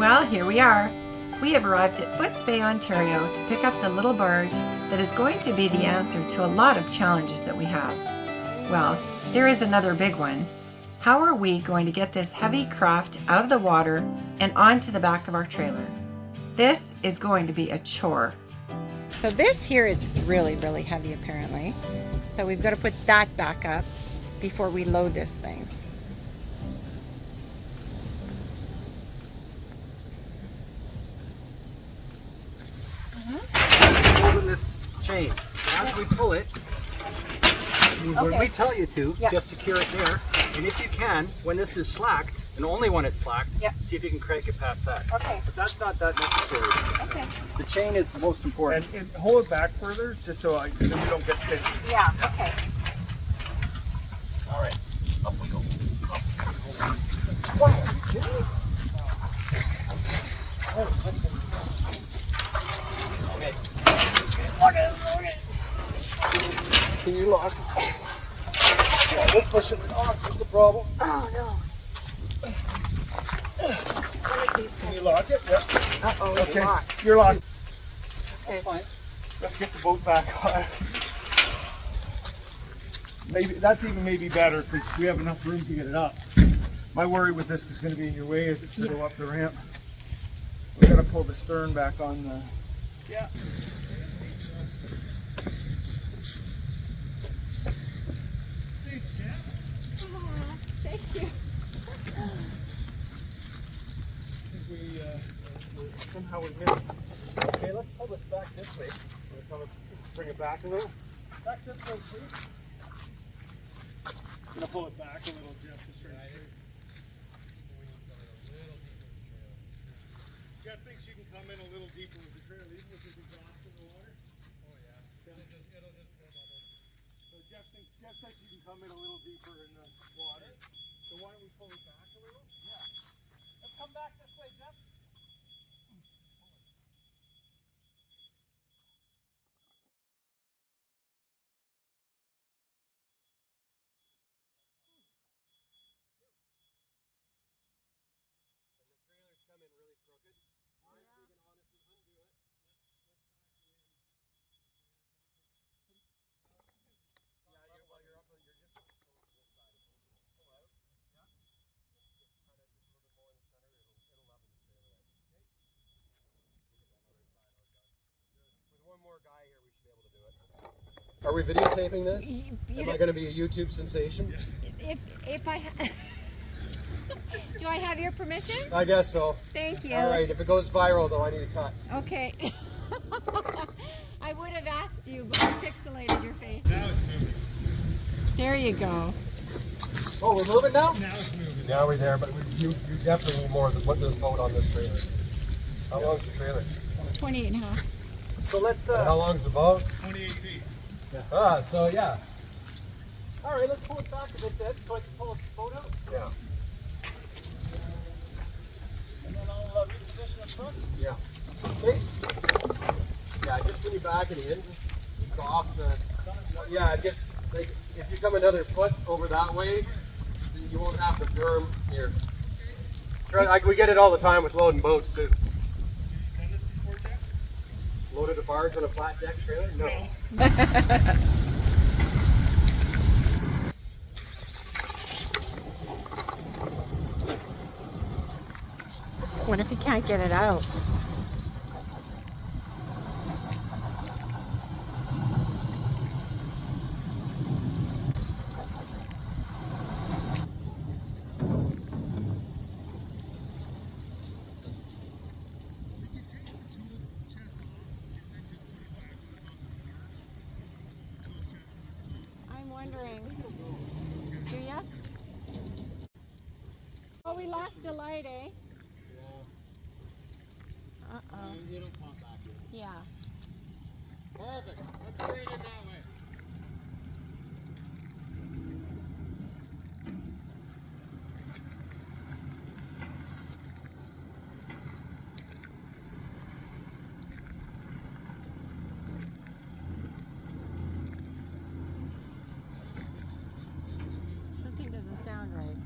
Well, here we are. We have arrived at Foots Bay, Ontario to pick up the little barge that is going to be the answer to a lot of challenges that we have. Well, there is another big one. How are we going to get this heavy craft out of the water and onto the back of our trailer? This is going to be a chore. So this here is really, really heavy apparently. So we've got to put that back up before we load this thing. Holding this chain. As we pull it, when we tell you to, just secure it there. And if you can, when this is slacked, and only when it's slacked, see if you can crank it past that. Okay. But that's not that necessary. Okay. The chain is the most important. And hold it back further, just so we don't get pinched. Yeah, okay. All right, up we go. Okay. Can you lock it? Yeah, don't push it off, that's the problem. Oh no. Can you lock it? Yep. Uh-oh, it's Okay, locked. you're locked. Okay, fine. Let's get the boat back on. Maybe that's even maybe better because we have enough room to get it up. My worry was this was going to be in your way as it go up the ramp. We're going to pull the stern back on the. Yeah. Thanks, Jeff. Thank you. Somehow we missed. Okay, let's pull this back this way. Bring it back a little. Back this way, please. I'm gonna pull it back a little, Jeff, just right here. Jeff thinks you can come in a little deeper with the trailer, even with this exhaust in the water. Oh yeah. It'll just pour bubbles. So Jeff says you can come in a little deeper in the water. So why don't we pull it back a little? Yeah. Let's come back this way, Jeff. Come in really crooked. All right, so you can honestly undo it. Let's back you in. Yeah, while you're up, you're just close to this side. Pull out. Yeah. And you get kind of just a little bit more in the center. It'll level the trailer out. Okay. With one more guy here, we should be able to do it. Are we videotaping this? Am I going to be a YouTube sensation? If I do I have your permission? I guess so. Thank you. All right, if it goes viral though, I need a cut. Okay. I would have asked you, but I pixelated your face. Now it's moving. There you go. Oh, we're moving now? Now it's moving. Now we're there, but you definitely need more than put this boat on this trailer. How long's the trailer? 28 and a half. So let's, how long's the boat? 28 feet. Yeah. Ah, so yeah. All right, let's pull it back a bit then, so I can pull the boat out. Yeah. And then I'll reposition it front. Yeah. Okay. Yeah, just when you back it in, just go off the, yeah, just, like, if you come another foot over that way, you won't have the berm here. We get it all the time with loading boats too. Done this before, Jeff? Loaded a barge on a flat deck trailer? No. What if you can't get it out? I'm wondering. Do ya? Oh, we lost a light, eh? Uh-oh. It'll pop back in. Yeah. Perfect. Let's straight in that way. Something doesn't sound right.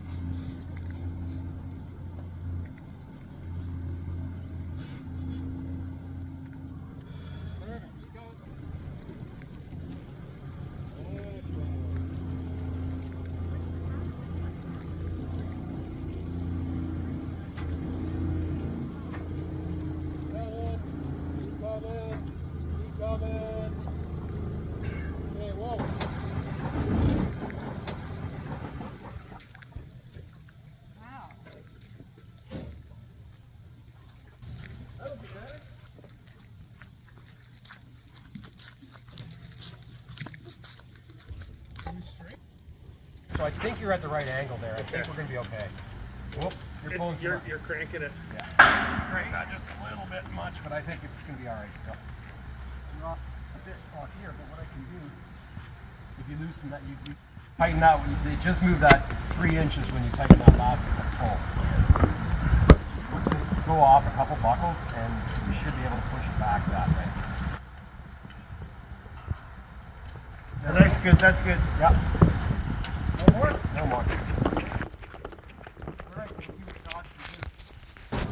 So I think you're at the right angle there. I think we're going to be okay. Whoop, you're pulling too much. You're cranking it. Yeah. Crank that just a little bit much, but I think it's going to be all right still. You're off a bit off here, but what I can do, if you loosen that, you tighten that. They just move that 3 inches when you tighten that last pull. Just go off a couple buckles, and you should be able to push it back that way. Yeah, that's good. That's good. Yep. No more? No more. All right, we'll see what Josh can do.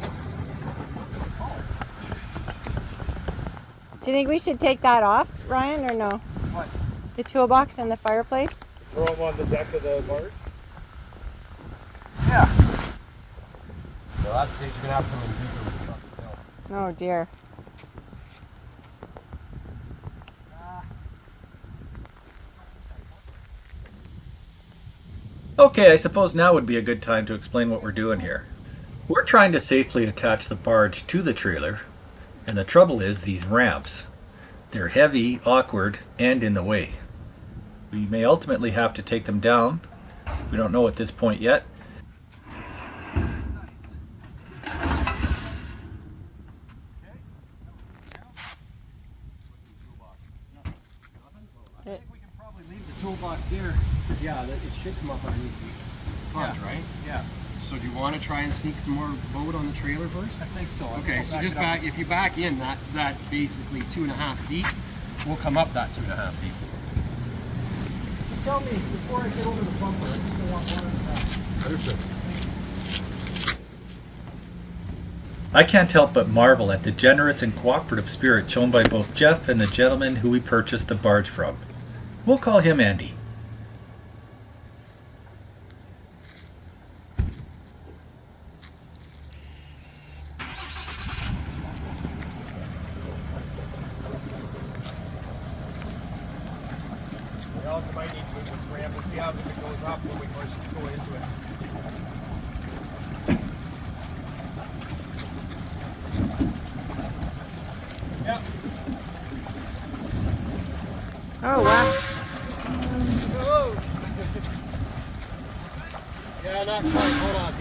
Do you think we should take that off, Ryan, or no? What? The toolbox and the fireplace? Throw them on the deck of the barge. Yeah. Well, that's the case. You're going to have to come in deeper with the truck still. Oh dear. Okay, I suppose now would be a good time to explain what we're doing here. We're trying to safely attach the barge to the trailer, and the trouble is these ramps. They're heavy, awkward, and in the way. We may ultimately have to take them down. We don't know at this point yet. I think we can probably leave the toolbox here, because yeah, it should come up underneath the front, right? Yeah. So do you want to try and sneak some more boat on the trailer first? I think so. Okay, so just back, if you back in that basically 2.5 feet, we'll come up that 2.5 feet. Tell me, before I get over the bumper, I just don't want water in the back. Understood. I can't help but marvel at the generous and cooperative spirit shown by both Jeff and the gentleman who we purchased the barge from. We'll call him Andy. We also might need to move this ramp and see how it goes up when we first go into it. Yep. Oh wow. Whoa. Yeah, not quite. Hold on.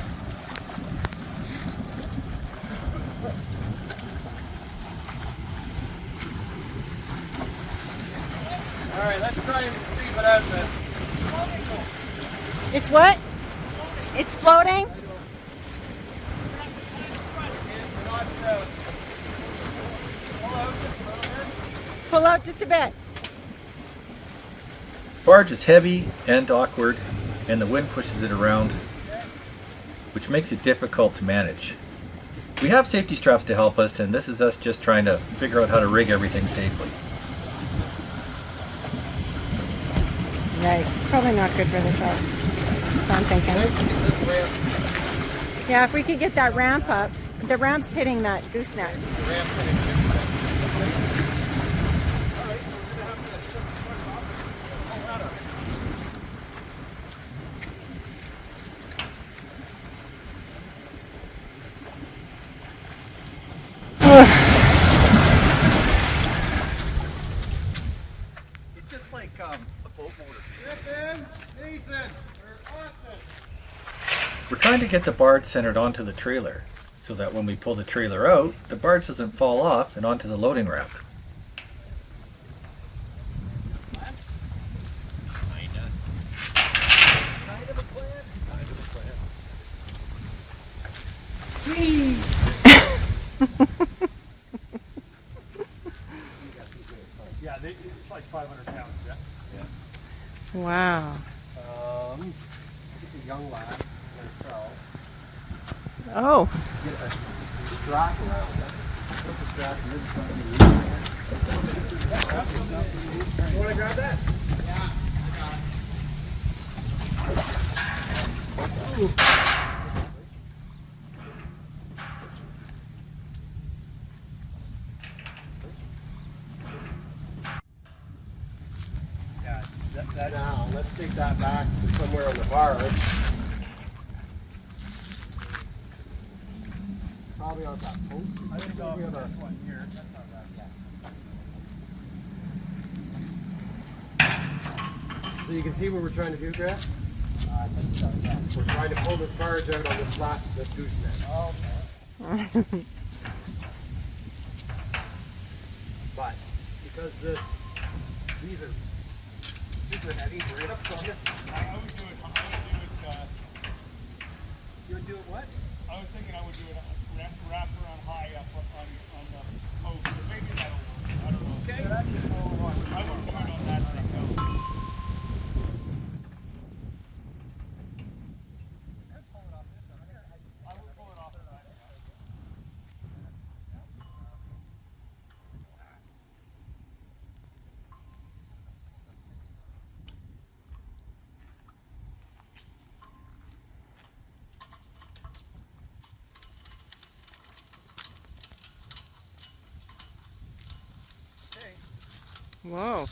All right, let's try and creep it out then. It's what? It's floating? Pull out just a bit. Barge is heavy and awkward, and the wind pushes it around, which makes it difficult to manage. We have safety straps to help us, and this is us just trying to figure out how to rig everything safely. Yikes, probably not good for the truck. That's what I'm thinking. This ramp, Yeah, if we could get that ramp up. The ramp's hitting that gooseneck. the ramp's hitting the gooseneck. It's just like a boat motor. Griffin, Mason, or Austin. We're trying to get the barge centered onto the trailer, so that when we pull the trailer out, the barge doesn't fall off and onto the loading ramp. Yeah, it's like 500 pounds. Yeah. Wow. Look at the young lads themselves. Oh. Get a strap around it. This is strap and this is something. You want to grab that? Yeah, I got it. Now, let's take that back to somewhere on the barge. Probably on that post. I think I'll have this one here. That's not bad. So you can see what we're trying to do, Grant? We're trying to pull this barge out on this flat, this gooseneck. But because these are super heavy, right up on this. I would do it. You would do it what? I was thinking I would do it wrap around high up on the post. Or maybe that'll work. I don't know. Okay. I wouldn't do it on that thing, no. I would pull it off of that. Whoa.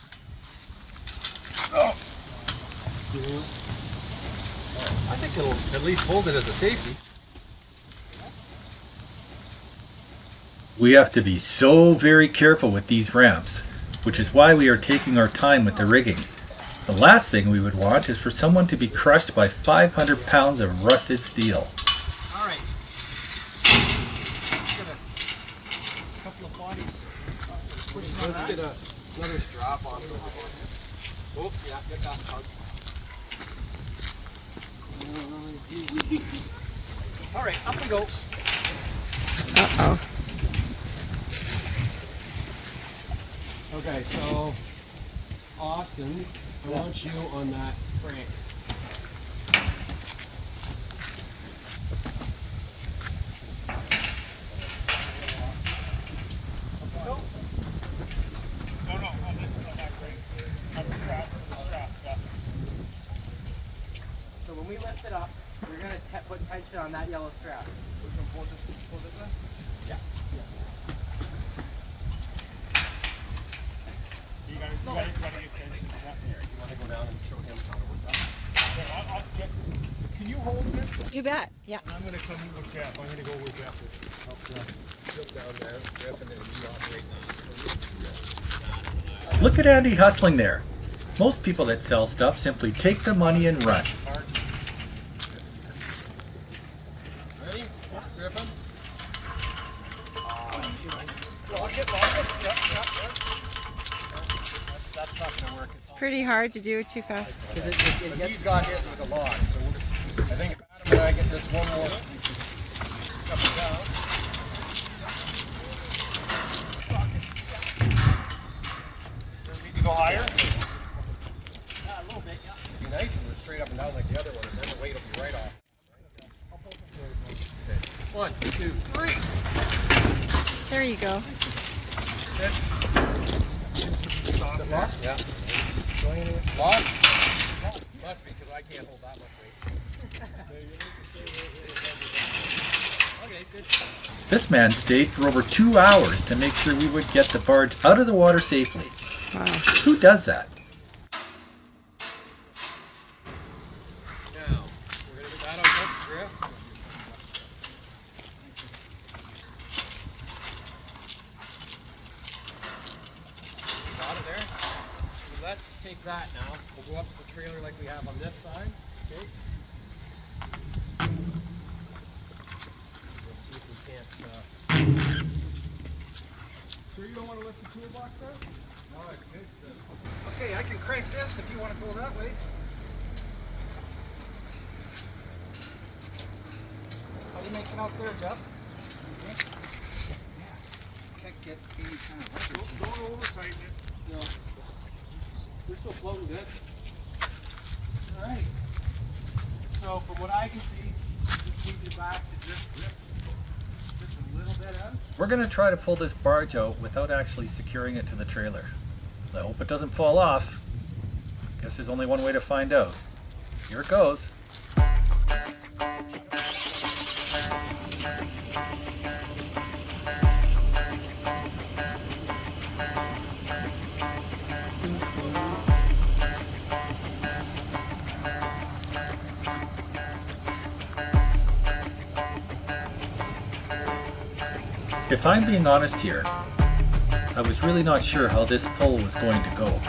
I think it'll at least hold it as a safety. We have to be so very careful with these ramps, which is why we are taking our time with the rigging. The last thing we would want is for someone to be crushed by 500 pounds of rusted steel. All right. Get a couple of bodies. Let's get another strap on it. Oops, yeah, get that part. All right, up we go. Uh-oh. Okay, so Austin, I want you on that crank. No, on that great. On the strap, yeah. So when we lift it up, we're going to put tension on that yellow strap. We can pull this way? Yeah. You gotta get tension on that. Here, you want to go down and show him how to work that? Yeah, I'll check. Can you hold this? You bet. Yeah. I'm gonna come with Jeff. I'm gonna go with Jeff. Jump down there, grip, and then you operate Look at Andy hustling there. Most people that sell stuff simply take the money and run. Ready? Griffin? Lock it. That's not going to work. It's pretty hard to do it too fast. Because it gets, he's got his with a lock, so I think Adam and I get this one more up and down. Does it need to go higher? Yeah, a little bit, yeah. It'd be nice if it was straight up and down like the other one, and then the weight will be right off. Okay. 1, 2, 3. There you go. Lock? Yeah. Lock? Must be, because I can't hold that much weight. Okay, good. This man stayed for over 2 hours to make sure we would get the barge out of the water safely. Wow. Who does that? Now, we're going to get that on hook, Griff. Got it there? So let's take that now. We'll go up to the trailer like we have on this side. Okay. We'll see if we can't. Sure you don't want to lift the toolbox out? No, it's good. Okay, I can crank this if you want to go that way. How you making out there, Jeff? Can't get any kind of pressure. Don't over tighten it. No. We're still floating good. Alright. So from what I can see, just need your back to just grip just a little bit out. We're going to try to pull this barge out without actually securing it to the trailer. I hope it doesn't fall off. Guess there's only one way to find out. Here it goes. If I'm being honest here, I was really not sure how this pull was going to go.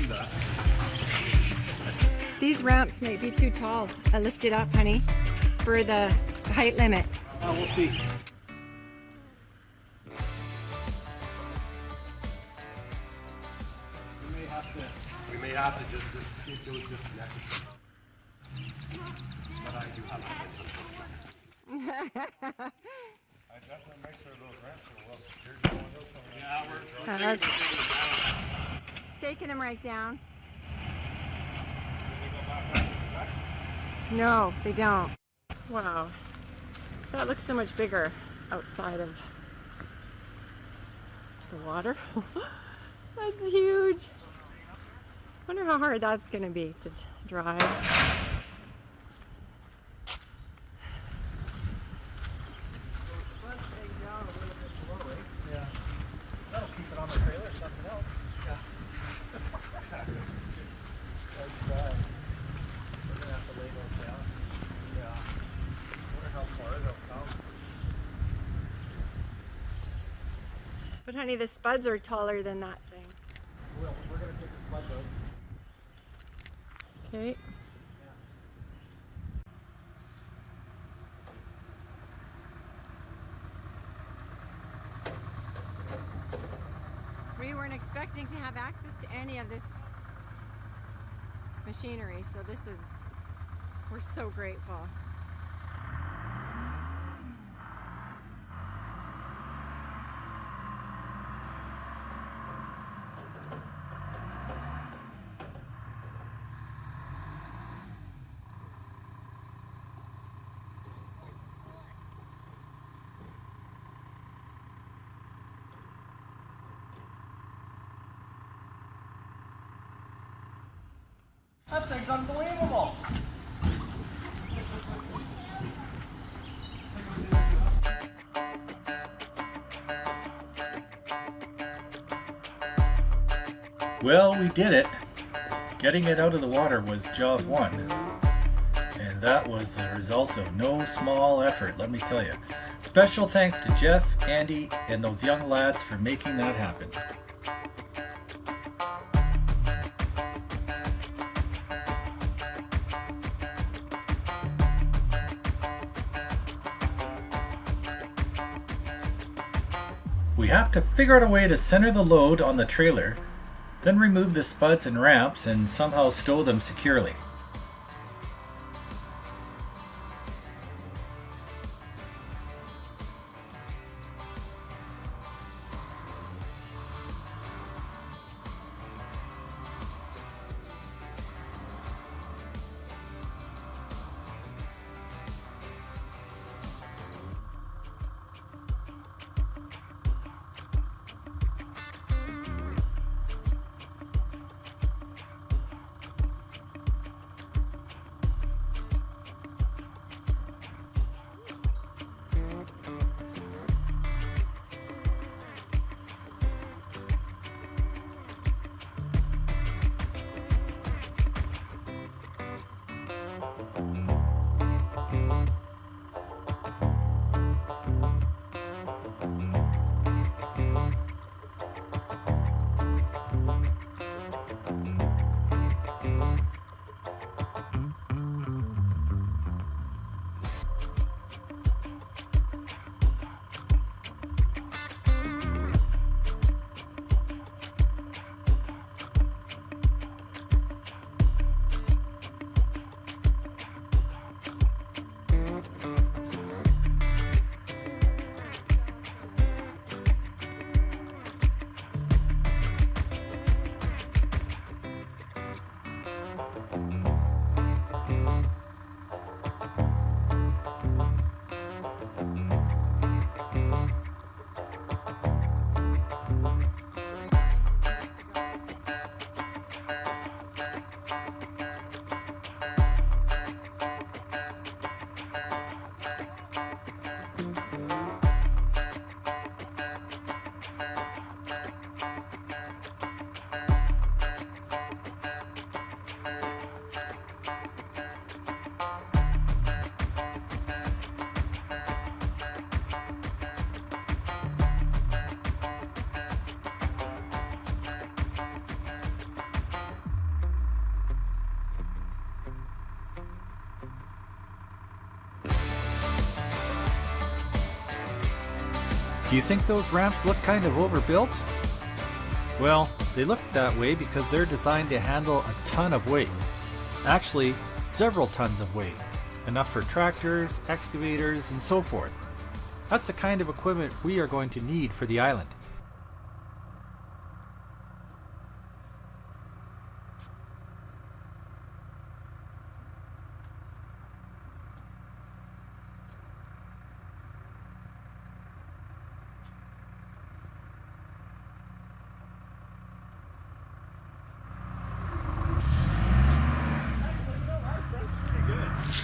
see that. These ramps may be too tall. I lift it up, honey, for the height limit. We'll see. We may have to just do it disconnected. But I do have I definitely make sure those ramps are well secured. Yeah, we're Taking them right down. No, they don't. Wow. That looks so much bigger outside of the water. That's huge. Wonder how hard that's going to be to drive. Yeah. That'll keep it on the trailer, something else. Yeah. We're gonna have to lay those down. Yeah. Wonder how far they'll come. But honey, the spuds are taller than that thing. We're gonna take the spuds out. Okay. We weren't expecting to have access to any of this machinery, so we're so grateful. That thing's unbelievable. Well, we did it. Getting it out of the water was job one. And that was the result of no small effort, let me tell you. Special thanks to Jeff, Andy, and those young lads for making that happen. We have to figure out a way to center the load on the trailer, then remove the spuds and ramps and somehow stow them securely. Do you think those ramps look kind of overbuilt? Well, they look that way because they're designed to handle a ton of weight. Actually, several tons of weight. Enough for tractors, excavators, and so forth. That's the kind of equipment we are going to need for the island.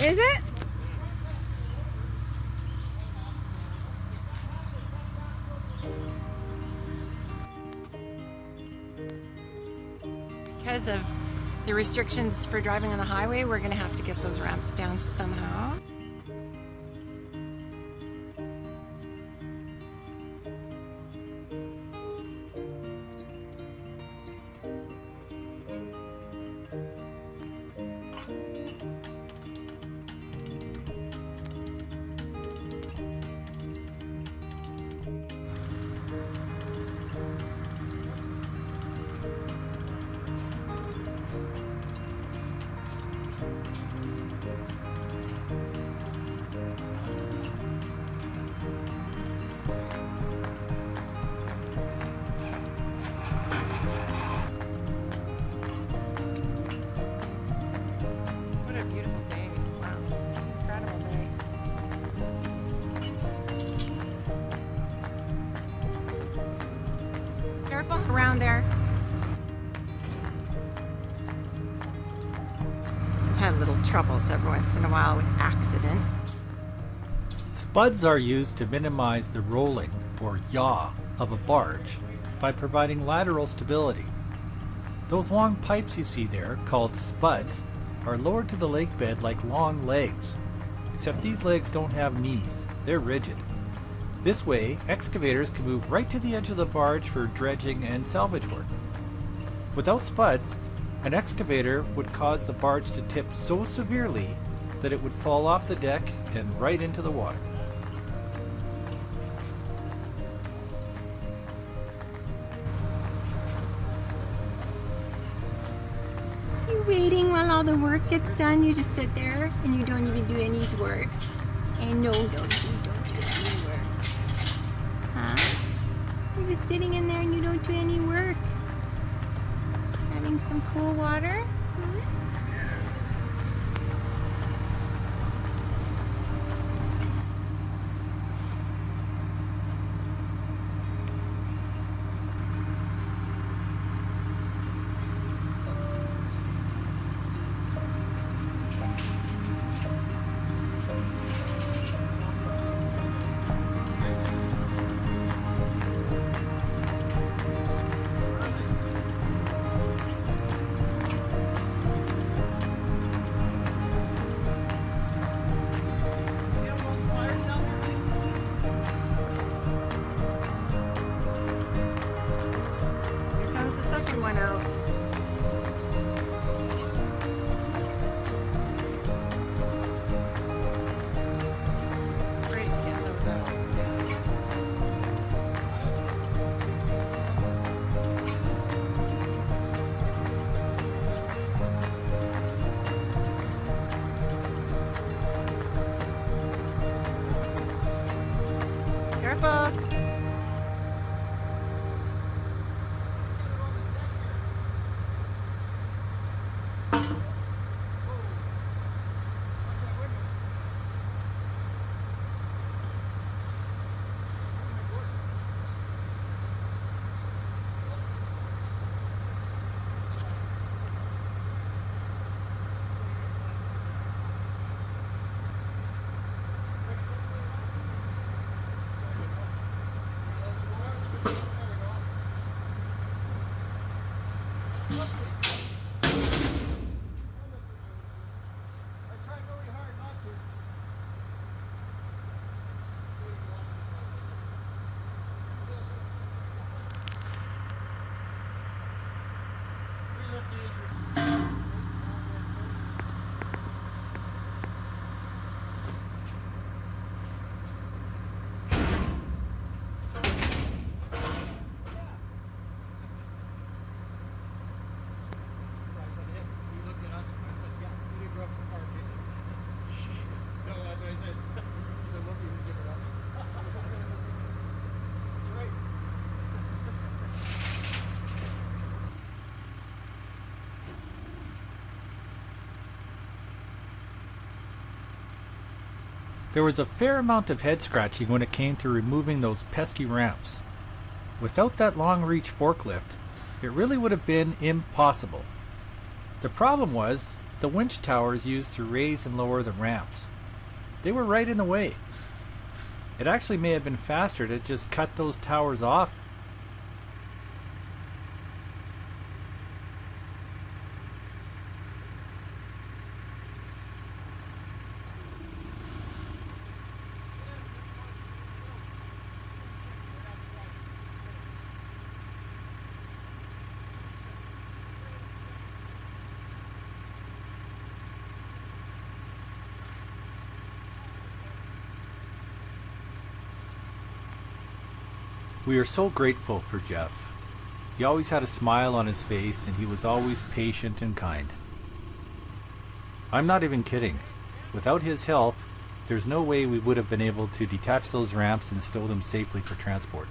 Is it? Because of the restrictions for driving on the highway, we're going to have to get those ramps down somehow. What a beautiful day. Wow. Incredible day. Careful around there. Have little troubles every once in a while with accidents. Spuds are used to minimize the rolling, or yaw, of a barge by providing lateral stability. Those long pipes you see there, called spuds, are lowered to the lake bed like long legs, except these legs don't have knees, they're rigid. This way, excavators can move right to the edge of the barge for dredging and salvage work. Without spuds, an excavator would cause the barge to tip so severely that it would fall off the deck and right into the water. You waiting while all the work gets done? You just sit there and you don't even do any work. And no, you don't do any work. Huh? You're just sitting in there and you don't do any work. Having some cool water? Here comes the second one out. It's great to get those out. Careful. There was a fair amount of head scratching when it came to removing those pesky ramps. Without that long reach forklift, it really would have been impossible. The problem was the winch towers used to raise and lower the ramps. They were right in the way. It actually may have been faster to just cut those towers off. We are so grateful for Jeff. He always had a smile on his face and he was always patient and kind. I'm not even kidding. Without his help, there's no way we would have been able to detach those ramps and stow them safely for transport.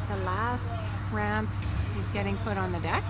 The last ramp is getting put on the deck.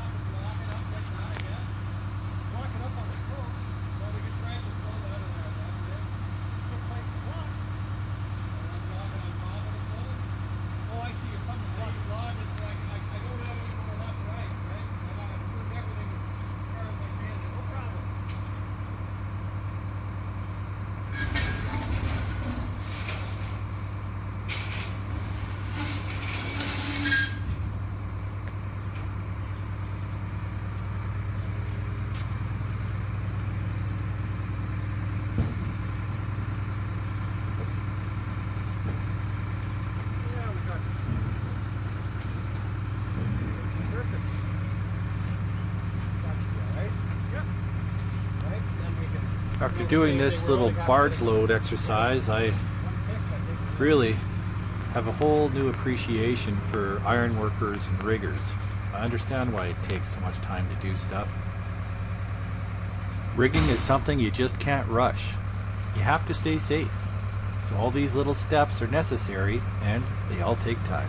After doing this little barge load exercise, I really have a whole new appreciation for iron workers and riggers. I understand why it takes so much time to do stuff. Rigging is something you just can't rush. You have to stay safe. So all these little steps are necessary and they all take time.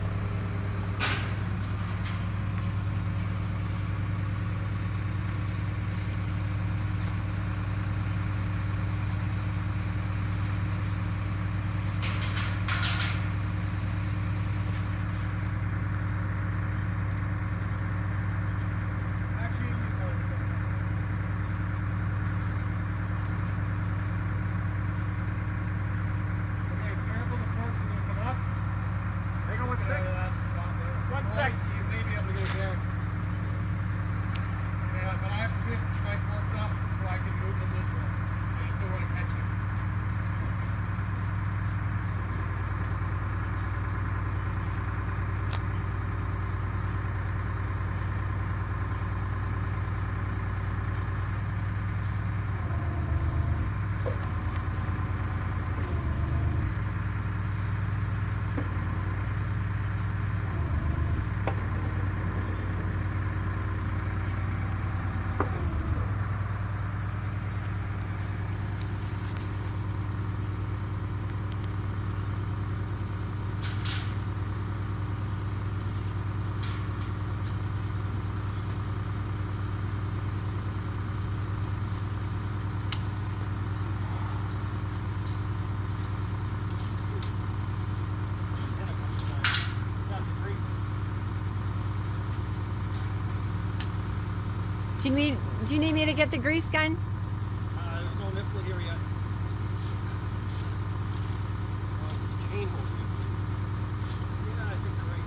Do you need me to get the grease gun? There's no nipple here yet. Chain holder. Yeah, I think you're right.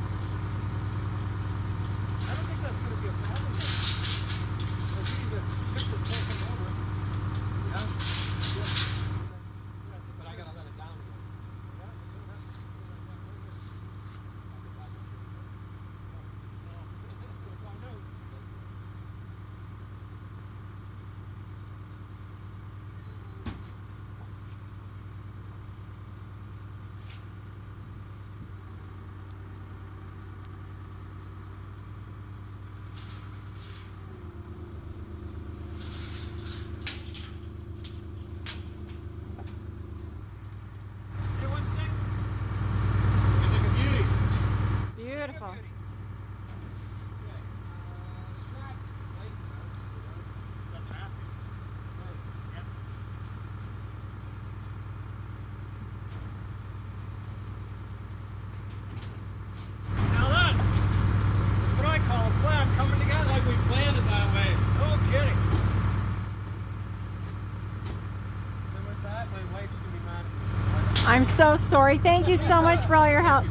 I'm so sorry. Thank you so much for all your help.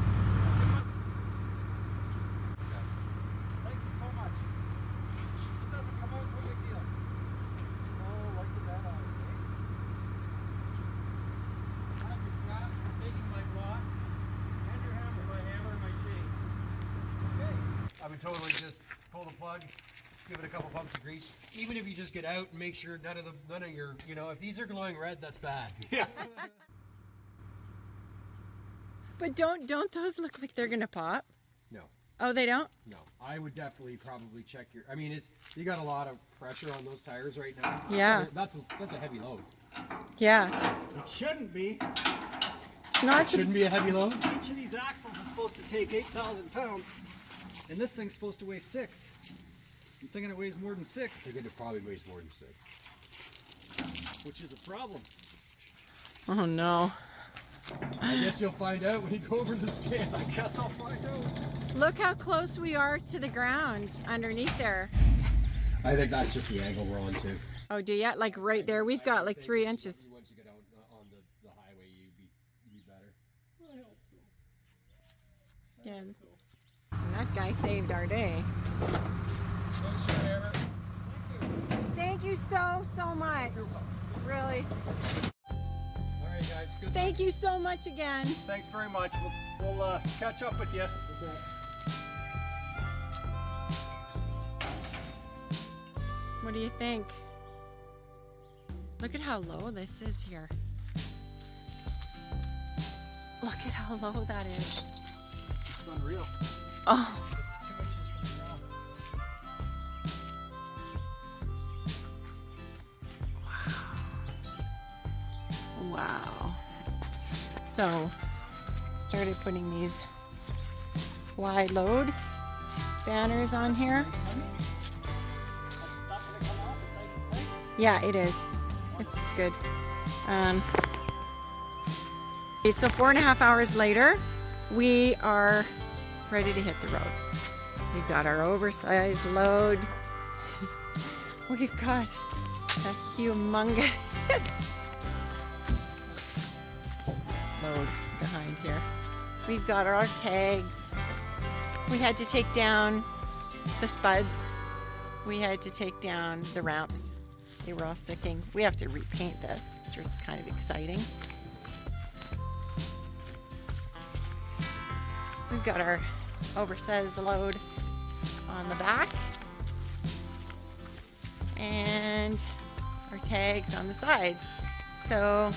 Thank you so much. It doesn't come out, no big deal. Oh, like that out, I have your strap, you're taking my rod, and your hammer. my hammer, and my chain. Okay. I would totally just pull the plug, give it a couple bumps of grease. Even if you just get out and make sure none of your, you know, if these are glowing red, that's bad. Yeah. But don't those look like they're gonna pop? No, Oh, they don't? no. I would definitely probably check your. I mean, it's you got a lot of pressure on those tires right now. Yeah. That's a heavy load. Yeah. It shouldn't be. It's not. Shouldn't be a heavy load. Each of these axles is supposed to take 8,000 pounds, and this thing's supposed to weigh 6. I'm thinking it weighs more than 6, I think it probably weighs more than 6. which is a problem. Oh no. I guess you'll find out when you go over the scale. I guess I'll find out. Look how close we are to the ground underneath there. I think that's just the angle we're on too. Oh, do you? Like right there. We've got like 3 inches. Once you get out on the highway, you'd be better. I hope so. Yeah. And that guy saved our day. There's your hammer. Thank you so much. Really. All right, guys. Good. Thank you so much again. Thanks very much. We'll catch up with you. What do you think? Look at how low this is here. Look at how low that is. It's unreal. Oh. It's 2 inches from the ground. Wow. So, started putting these wide load banners on here. That's not gonna come off. It's nice and tight. Yeah, it is. It's good. Okay, so 4.5 hours later, we are ready to hit the road. We've got our oversized load. We've got a humongous load behind here. We've got our tags. We had to take down the spuds. We had to take down the ramps. They were all sticking. We have to repaint this, which is kind of exciting. We've got our oversized load on the back and our tags on the sides. So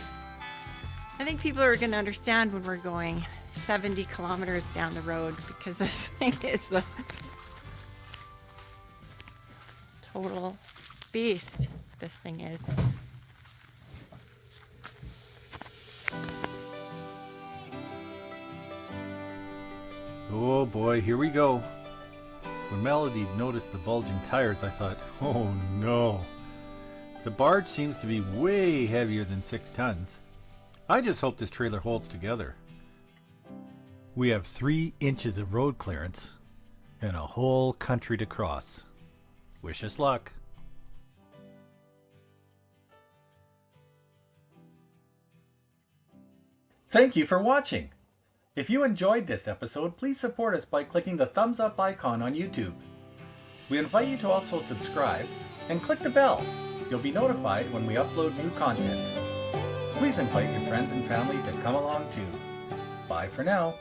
I think people are going to understand when we're going 70 kilometers down the road, because this thing is a total beast. This thing is. Oh boy, here we go. When Melody noticed the bulging tires, I thought, oh no. The barge seems to be way heavier than 6 tons. I just hope this trailer holds together. We have 3 inches of road clearance and a whole country to cross. Wish us luck. Thank you for watching. If you enjoyed this episode, please support us by clicking the thumbs up icon on YouTube. We invite you to also subscribe and click the bell. You'll be notified when we upload new content. Please invite your friends and family to come along too. Bye for now.